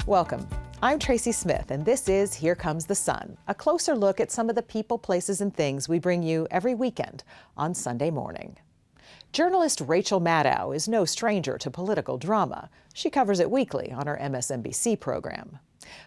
Welcome. I'm Tracy Smith, and this is Here Comes the Sun, a closer look at some of the people, places, and things we bring you every weekend on Sunday morning. Journalist Rachel Maddow is no stranger to political drama. She covers it weekly on her MSNBC program.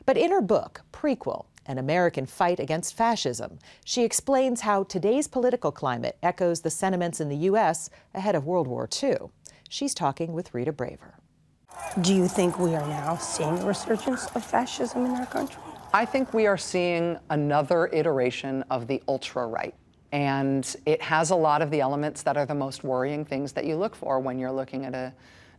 But in her book, Prequel, An American Fight Against Fascism, she explains how today's political climate echoes the sentiments in the U.S. ahead of World War II. She's talking with Rita Braver. Do you think we are now seeing a resurgence of fascism in our country? I think we are seeing another iteration of the ultra-right. And it has a lot of the elements that are the most worrying things that you look for when you're looking at a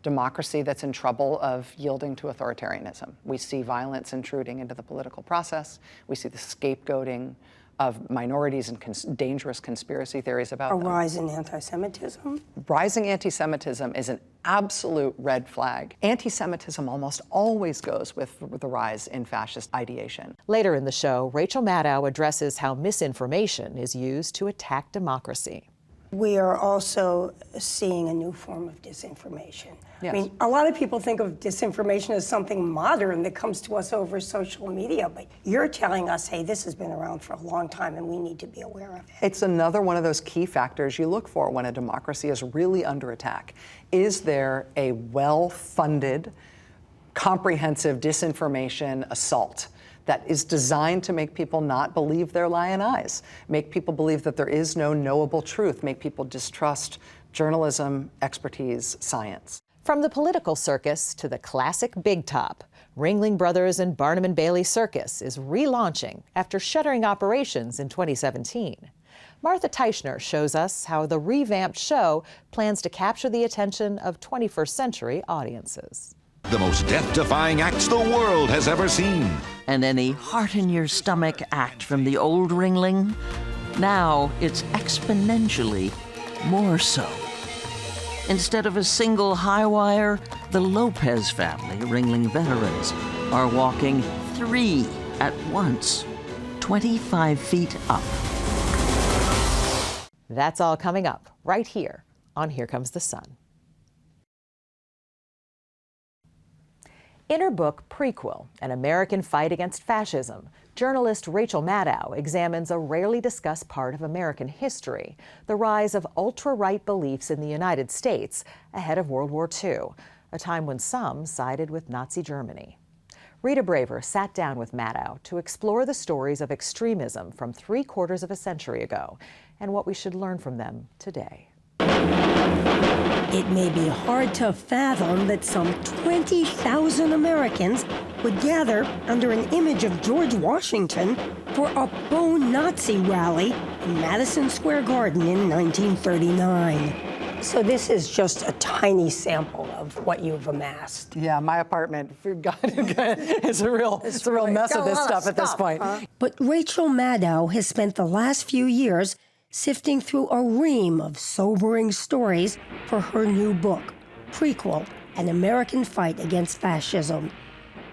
democracy that's in trouble of yielding to authoritarianism. We see violence intruding into the political process. We see the scapegoating of minorities and dangerous conspiracy theories about them. A rise in anti-Semitism? Rising anti-Semitism is an absolute red flag. Anti-Semitism almost always goes with the rise in fascist ideation. Later in the show, Rachel Maddow addresses how misinformation is used to attack democracy. We are also seeing a new form of disinformation. Yes. I mean, a lot of people think of disinformation as something modern that comes to us over social media, but you're telling us, hey, this has been around for a long time and we need to be aware of it. It's another one of those key factors you look for when a democracy is really under attack. Is there a well-funded, comprehensive disinformation assault that is designed to make people not believe their lying eyes, make people believe that there is no knowable truth, make people distrust journalism, expertise, science? From the political circus to the classic big top, Ringling Brothers and Barnum Bailey Circus is relaunching after shuttering operations in 2017. Martha Teichner shows us how the revamped show plans to capture the attention of 21st century audiences. The most death-defying acts the world has ever seen. And any heart-in-your-stomach act from the old Ringling, now it's exponentially more so. Instead of a single high wire, the Lopez family, Ringling veterans, are walking 3 at once, 25 feet up. That's all coming up right here on Here Comes the Sun. In her book, Prequel, An American Fight Against Fascism, journalist Rachel Maddow examines a rarely discussed part of American history, the rise of ultra-right beliefs in the United States ahead of World War II, a time when some sided with Nazi Germany. Rita Braver sat down with Maddow to explore the stories of extremism from 3/4 of a century ago and what we should learn from them today. It may be hard to fathom that some 20,000 Americans would gather under an image of George Washington for a pro-Nazi rally in Madison Square Garden in 1939. So this is just a tiny sample of what you've amassed. Yeah, my apartment it's a real mess of this stuff at this point. But Rachel Maddow has spent the last few years sifting through a ream of sobering stories for her new book, Prequel, An American Fight Against Fascism.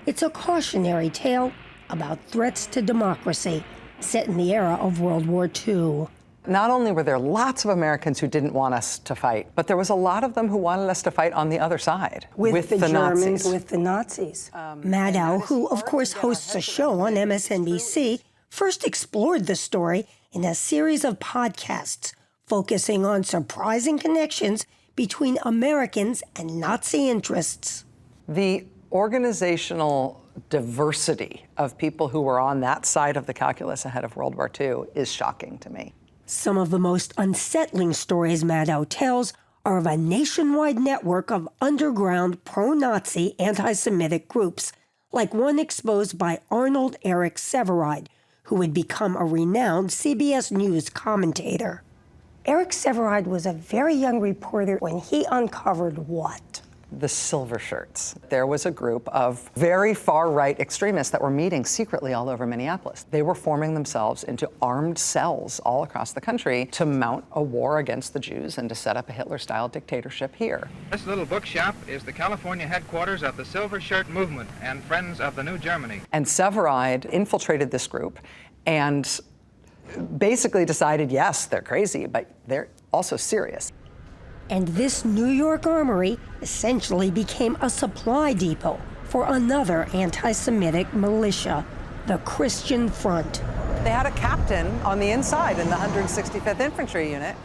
It's a cautionary tale about threats to democracy set in the era of World War II. Not only were there lots of Americans who didn't want us to fight, but there was a lot of them who wanted us to fight on the other side. With the Germans, Nazis. with the Nazis. Maddow, who of course hosts a show on MSNBC, first explored the story in a series of podcasts focusing on surprising connections between Americans and Nazi interests. The organizational diversity of people who were on that side of the calculus ahead of World War II is shocking to me. Some of the most unsettling stories Maddow tells are of a nationwide network of underground pro-Nazi anti-Semitic groups, like one exposed by Arnold Eric Severide, who would become a renowned CBS News commentator. Eric Severide was a very young reporter when he uncovered what? The Silver Shirts. There was a group of very far-right extremists that were meeting secretly all over Minneapolis. They were forming themselves into armed cells all across the country to mount a war against the Jews and to set up a Hitler-style dictatorship here. This little bookshop is the California headquarters of the Silver Shirt Movement and Friends of the New Germany. And Severide infiltrated this group and basically decided, yes, they're crazy, but they're also serious. And this New York armory essentially became a supply depot for another anti-Semitic militia, the Christian Front. They had a captain on the inside in the 165th Infantry Unit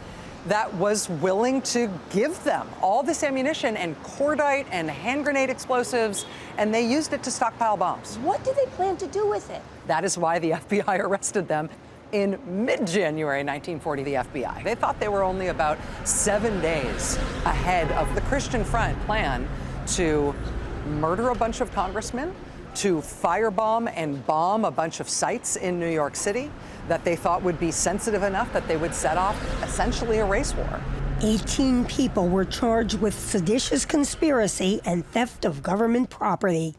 that was willing to give them all this ammunition and cordite and hand grenade explosives, and they used it to stockpile bombs. What did they plan to do with it? That is why the FBI arrested them in mid-January 1940, the FBI. They thought they were only about 7 days ahead of the Christian Front plan to murder a bunch of congressmen, to firebomb and bomb a bunch of sites in New York City that they thought would be sensitive enough that they would set off essentially a race war. 18 people were charged with seditious conspiracy and theft of government property.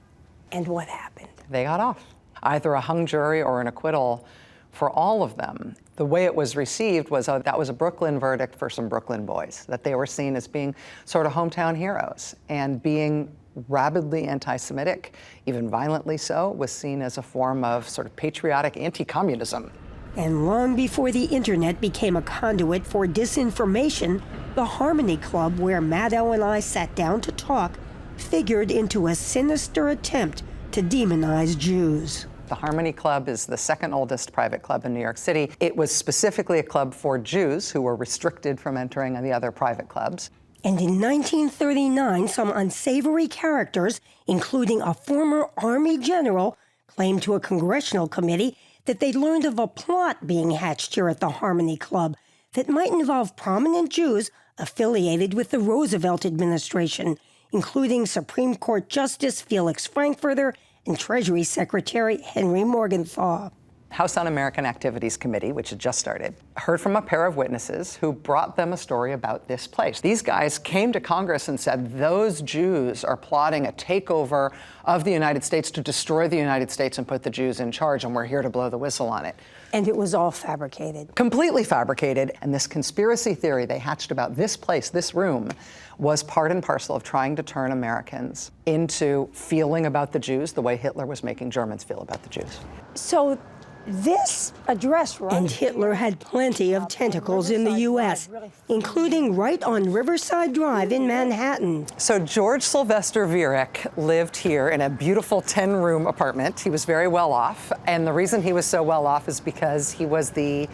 And what happened? They got off. Either a hung jury or an acquittal for all of them. The way it was received was that was a Brooklyn verdict for some Brooklyn boys, that they were seen as being sort of hometown heroes, and being rabidly anti-Semitic, even violently so, was seen as a form of sort of patriotic anti-communism. And long before the internet became a conduit for disinformation, the Harmony Club, where Maddow and I sat down to talk, figured into a sinister attempt to demonize Jews. The Harmony Club is the second oldest private club in New York City. It was specifically a club for Jews who were restricted from entering the other private clubs. And in 1939, some unsavory characters, including a former Army general, claimed to a congressional committee that they'd learned of a plot being hatched here at the Harmony Club that might involve prominent Jews affiliated with the Roosevelt administration, including Supreme Court Justice Felix Frankfurter and Treasury Secretary Henry Morgenthau. House Un-American Activities Committee, which had just started, heard from a pair of witnesses who brought them a story about this place. These guys came to Congress and said, those Jews are plotting a takeover of the United States to destroy the United States and put the Jews in charge, and we're here to blow the whistle on it. And it was all fabricated. Completely fabricated. And this conspiracy theory they hatched about this place, this room, was part and parcel of trying to turn Americans into feeling about the Jews the way Hitler was making Germans feel about the Jews. So this address, right? And Hitler had plenty of tentacles in the U.S., including right on Riverside Drive in Manhattan. So George Sylvester Viereck lived here in a beautiful 10-room apartment. He was very well off, and the reason he was so well off is because he was the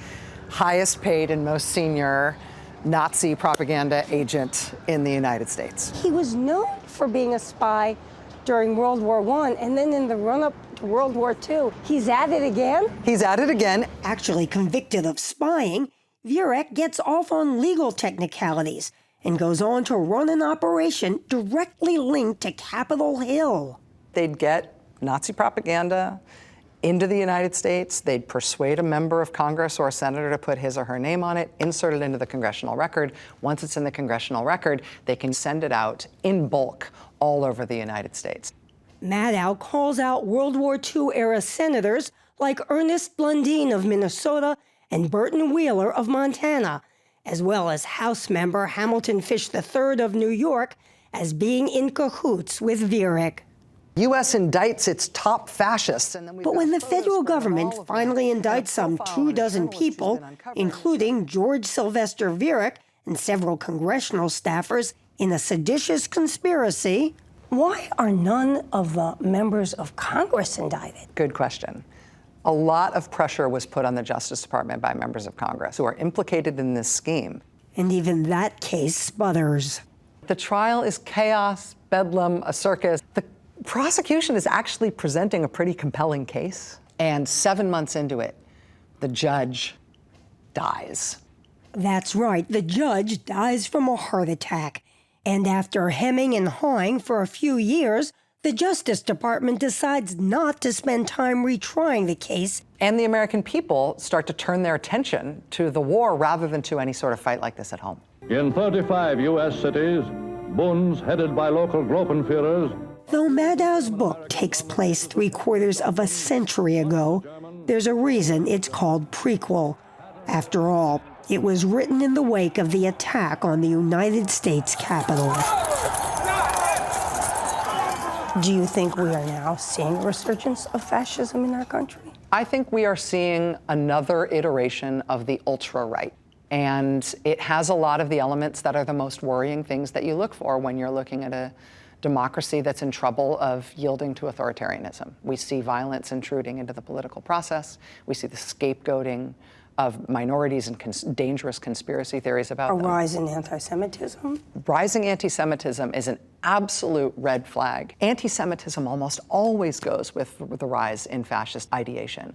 highest paid and most senior Nazi propaganda agent in the United States. He was known for being a spy during World War I, and then in the run-up to World War II. He's at it again? He's at it again. Actually convicted of spying, Viereck gets off on legal technicalities and goes on to run an operation directly linked to Capitol Hill. They'd get Nazi propaganda into the United States. They'd persuade a member of Congress or a senator to put his or her name on it, insert it into the congressional record. Once it's in the congressional record, they can send it out in bulk all over the United States. Maddow calls out World War II-era senators like Ernest Blundin of Minnesota and Burton Wheeler of Montana, as well as House member Hamilton Fish III of New York, as being in cahoots with Viereck. U.S. indicts its top fascists. But when the federal government finally indicts some 24 people, including George Sylvester Viereck and several congressional staffers, in a seditious conspiracy, why are none of the members of Congress indicted? Good question. A lot of pressure was put on the Justice Department by members of Congress who are implicated in this scheme. And even that case sputters. The trial is chaos, bedlam, a circus. The prosecution is actually presenting a pretty compelling case. And 7 months into it, the judge dies. That's right, the judge dies from a heart attack. And after hemming and hawing for a few years, the Justice Department decides not to spend time retrying the case. And the American people start to turn their attention to the war rather than to any sort of fight like this at home. In 35 U.S. cities, bunds headed by local Gruppenführers. Though Maddow's book takes place 3/4 of a century ago, there's a reason it's called Prequel. After all, it was written in the wake of the attack on the United States Capitol. Do you think we are now seeing a resurgence of fascism in our country? I think we are seeing another iteration of the ultra-right. And it has a lot of the elements that are the most worrying things that you look for when you're looking at a democracy that's in trouble of yielding to authoritarianism. We see violence intruding into the political process. We see the scapegoating of minorities and dangerous conspiracy theories about them. A rise in anti-Semitism? Rising anti-Semitism is an absolute red flag. Anti-Semitism almost always goes with the rise in fascist ideation.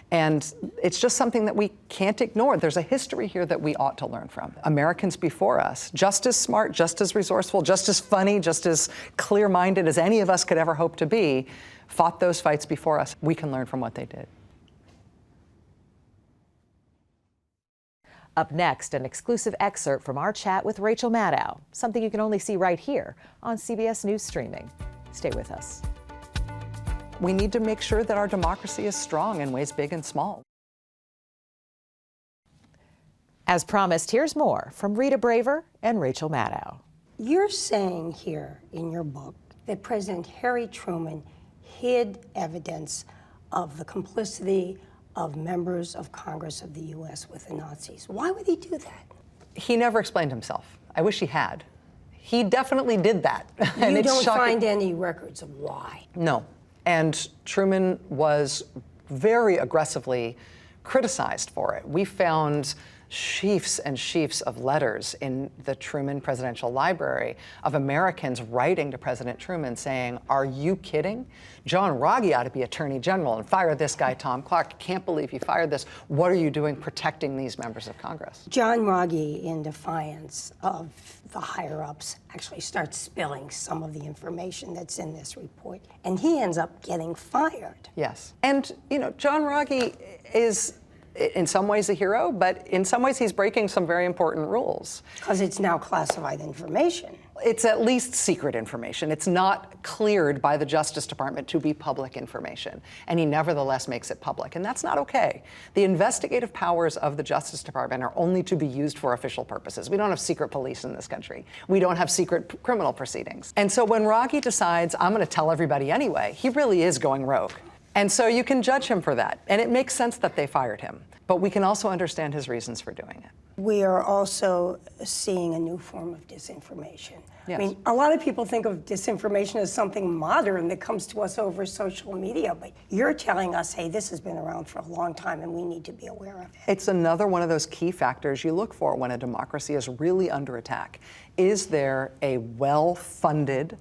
And it's just something that we can't ignore. There's a history here that we ought to learn from. Americans before us, just as smart, just as resourceful, just as funny, just as clear-minded as any of us could ever hope to be, fought those fights before us. We can learn from what they did. Up next, an exclusive excerpt from our chat with Rachel Maddow, something you can only see right here on CBS News Streaming. Stay with us. We need to make sure that our democracy is strong in ways big and small. As promised, here's more from Rita Braver and Rachel Maddow. You're saying here in your book that President Harry Truman hid evidence of the complicity of members of Congress of the U.S. with the Nazis. Why would he do that? He never explained himself. I wish he had. He definitely did that. You don't find any records of why? No. And Truman was very aggressively criticized for it. We found sheafs and sheafs of letters in the Truman Presidential Library of Americans writing to President Truman saying, "Are you kidding? John Rogge ought to be Attorney General and fire this guy, Tom Clark. Can't believe you fired this. What are you doing protecting these members of Congress?" John Rogge, in defiance of the higher-ups, actually starts spilling some of the information that's in this report, and he ends up getting fired. Yes. And, you know, John Rogge is in some ways a hero, but in some ways he's breaking some very important rules. Because it's now classified information. It's at least secret information. It's not cleared by the Justice Department to be public information, and he nevertheless makes it public, and that's not okay. The investigative powers of the Justice Department are only to be used for official purposes. We don't have secret police in this country. We don't have secret criminal proceedings. And so when Rogge decides, I'm gonna tell everybody anyway, he really is going rogue. And so you can judge him for that. And it makes sense that they fired him. But we can also understand his reasons for doing it. We are also seeing a new form of disinformation. Yes. I mean, a lot of people think of disinformation as something modern that comes to us over social media, but you're telling us, hey, this has been around for a long time and we need to be aware of it. It's another one of those key factors you look for when a democracy is really under attack. Is there a well-funded,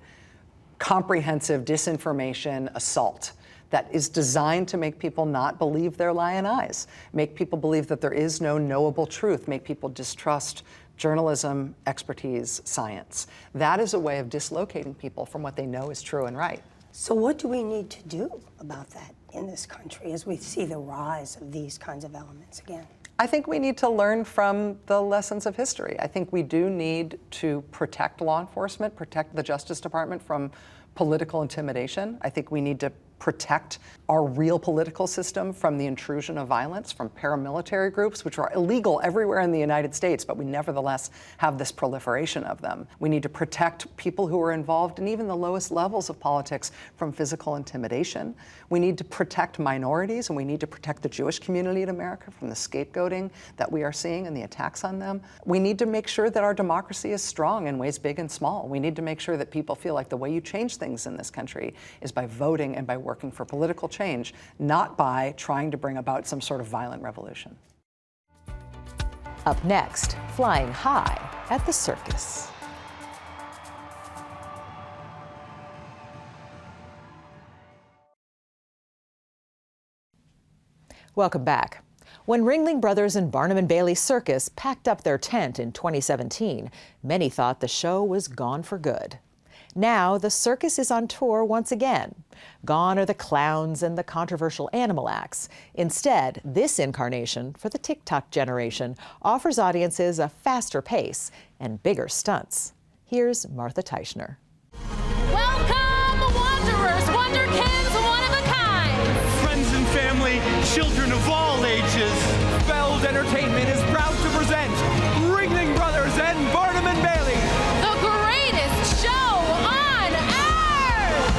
comprehensive disinformation assault that is designed to make people not believe their lying eyes, make people believe that there is no knowable truth, make people distrust journalism, expertise, science? That is a way of dislocating people from what they know is true and right. So what do we need to do about that in this country as we see the rise of these kinds of elements again? I think we need to learn from the lessons of history. I think we do need to protect law enforcement, protect the Justice Department from political intimidation. I think we need to protect our real political system from the intrusion of violence from paramilitary groups, which are illegal everywhere in the United States, but we nevertheless have this proliferation of them. We need to protect people who are involved in even the lowest levels of politics from physical intimidation. We need to protect minorities, and we need to protect the Jewish community in America from the scapegoating that we are seeing and the attacks on them. We need to make sure that our democracy is strong in ways big and small. We need to make sure that people feel like the way you change things in this country is by voting and by working for political change, not by trying to bring about some sort of violent revolution. Up next, flying high at the circus. Welcome back. When Ringling Brothers and Barnum Bailey Circus packed up their tent in 2017, many thought the show was gone for good. Now the circus is on tour once again. Gone are the clowns and the controversial animal acts. Instead, this incarnation, for the TikTok generation, offers audiences a faster pace and bigger stunts. Here's Martha Teichner. Welcome, Wanderers, Wonderkins, one of a kind. Friends and family, children of all ages. Feld Entertainment is proud to present Ringling Brothers and Barnum Bailey. The greatest show on earth!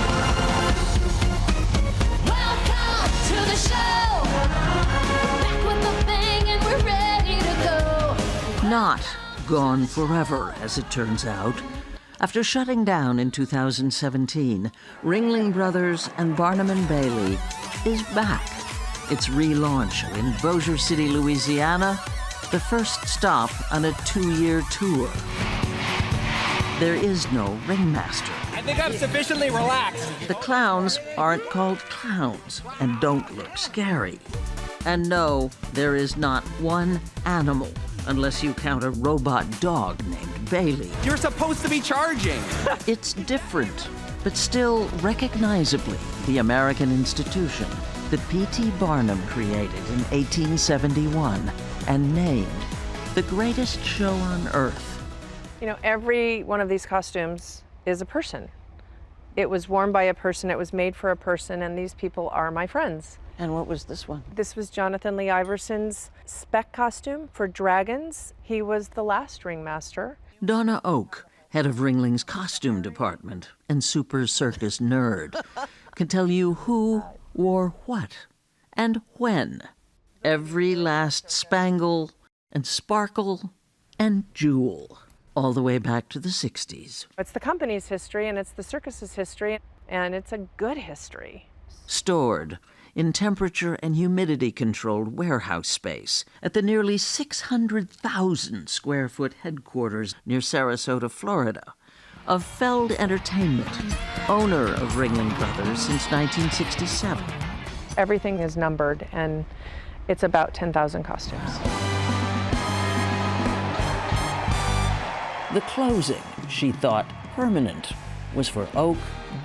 Welcome to the show. Back with the bang and we're ready to go. Not gone forever, as it turns out. After shutting down in 2017, Ringling Brothers and Barnum Bailey is back. Its relaunch in Bossier City, Louisiana, the first stop on a 2-year tour. There is no ringmaster. I think I'm sufficiently relaxed. The clowns aren't called clowns and don't look scary. And no, there is not one animal, unless you count a robot dog named Bailey. You're supposed to be charging. It's different, but still recognizably the American institution that P.T. Barnum created in 1871 and named the greatest show on earth. You know, every one of these costumes is a person. It was worn by a person, it was made for a person, and these people are my friends. And what was this one? This was Jonathan Lee Iverson's spec costume for Dragons. He was the last ringmaster. Donna Oak, head of Ringling's costume department and super circus nerd, can tell you who wore what and when. Every last spangle and sparkle and jewel, all the way back to the 60s. It's the company's history and it's the circus's history, and it's a good history. Stored in temperature and humidity-controlled warehouse space at the nearly 600,000 square foot headquarters near Sarasota, Florida, of Feld Entertainment, owner of Ringling Brothers since 1967. Everything is numbered, and it's about 10,000 costumes. The closing, she thought permanent, was for Oak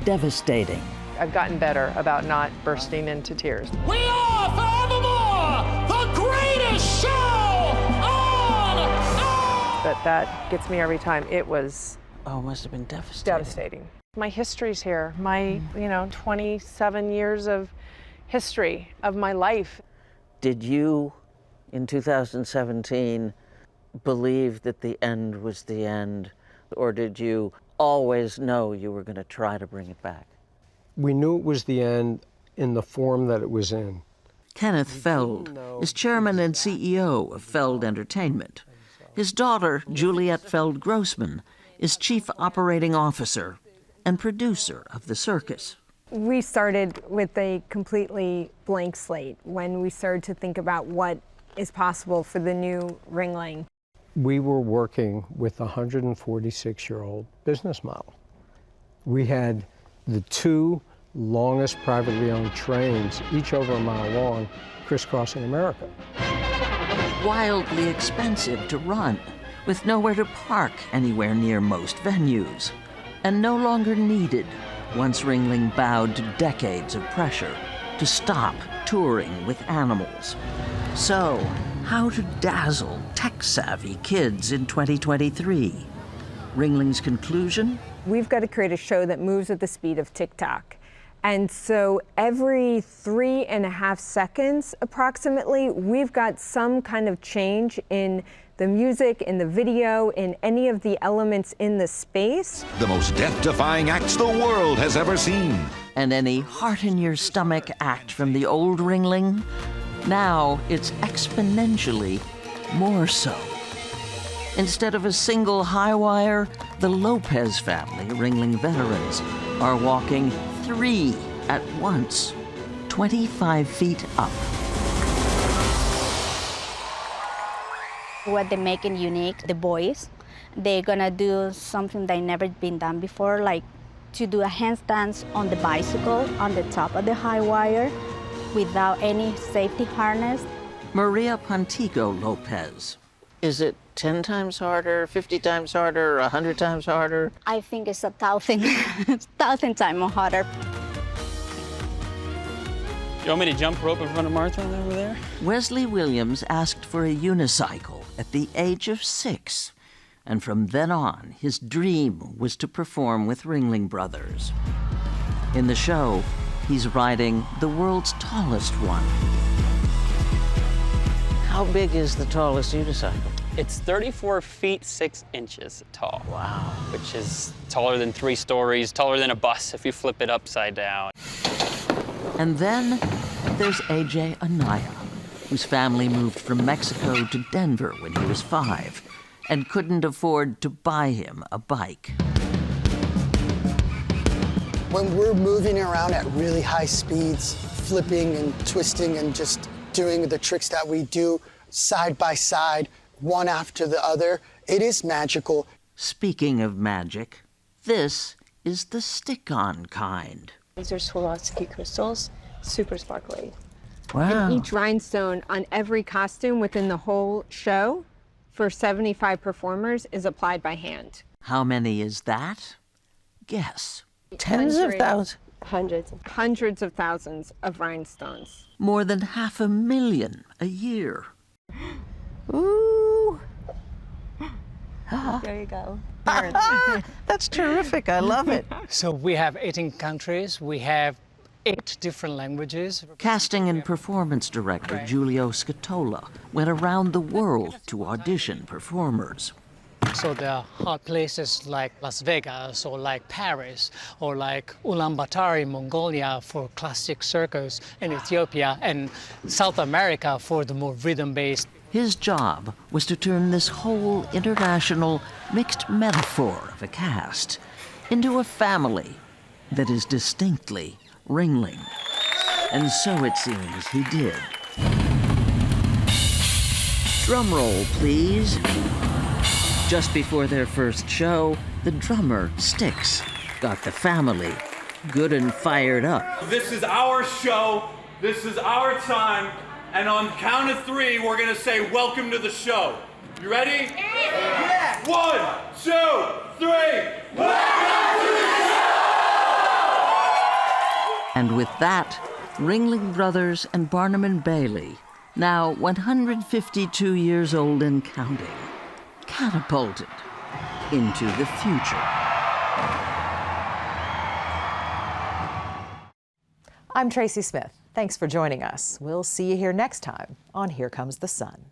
devastating. I've gotten better about not bursting into tears. We are forevermore the greatest show on earth! But that gets me every time. It was Oh, must have been devastating. devastating. My history's here. My, 27 years of history of my life. Did you, in 2017, believe that the end was the end, or did you always know you were going to try to bring it back? We knew it was the end in the form that it was in. Kenneth Feld is chairman and CEO of Feld Entertainment. His daughter, Juliette Feld Grossman, is chief operating officer and producer of the circus. We started with a completely blank slate when we started to think about what is possible for the new Ringling. We were working with a 146-year-old business model. We had the two longest privately owned trains, each over a mile long, crisscrossing America. Wildly expensive to run, with nowhere to park anywhere near most venues, and no longer needed once Ringling bowed to decades of pressure to stop touring with animals. So, how to dazzle tech-savvy kids in 2023? Ringling's conclusion? We've got to create a show that moves at the speed of TikTok. And so every 3.5 seconds, approximately, we've got some kind of change in the music, in the video, in any of the elements in the space. The most death-defying acts the world has ever seen. And any heart-in-your-stomach act from the old Ringling? Now it's exponentially more so. Instead of a single high wire, the Lopez family, Ringling veterans, are walking 3 at once, 25 feet up. What they make it unique, the boys, they're gonna do something that never been done before, like to do a handstands on the bicycle on the top of the high wire without any safety harness. Maria Pontigo Lopez. Is it 10 times harder, 50 times harder, 100 times harder? I think it's 1,000 times harder. You want me to jump rope in front of Martha over there? Wesley Williams asked for a unicycle at the age of 6. And from then on, his dream was to perform with Ringling Brothers. In the show, he's riding the world's tallest one. How big is the tallest unicycle? It's 34 feet 6 inches tall. Wow. Which is taller than 3 stories, taller than a bus if you flip it upside down. And then there's AJ Anaya, whose family moved from Mexico to Denver when he was 5 and couldn't afford to buy him a bike. When we're moving around at really high speeds, flipping and twisting and just doing the tricks that we do side by side, one after the other, it is magical. Speaking of magic, this is the stick-on kind. These are Swarovski crystals, super sparkly. Wow. And each rhinestone on every costume within the whole show for 75 performers is applied by hand. How many is that? Guess. Tens of thousands. Hundreds of thousands of rhinestones. More than 500,000 a year. Ooh. There you go. That's terrific. I love it. So we have 18 countries. We have 8 different languages. Casting and performance director Giulio Scatola went around the world to audition performers. So there are hot places like Las Vegas or like Paris or like Ulaanbaatar in Mongolia for classic circus, and Ethiopia and South America for the more rhythm-based. His job was to turn this whole international mixed metaphor of a cast into a family that is distinctly Ringling. And so it seems he did. Drum roll, please. Just before their first show, the drummer, Styx, got the family good and fired up. This is our show, this is our time, and on the count of 3, we're gonna say welcome to the show. You ready? Yeah! 1, 2, 3, welcome to the show! And with that, Ringling Brothers and Barnum Bailey, now 152 years old and counting, catapulted into the future. I'm Tracy Smith. Thanks for joining us. We'll see you here next time on Here Comes the Sun.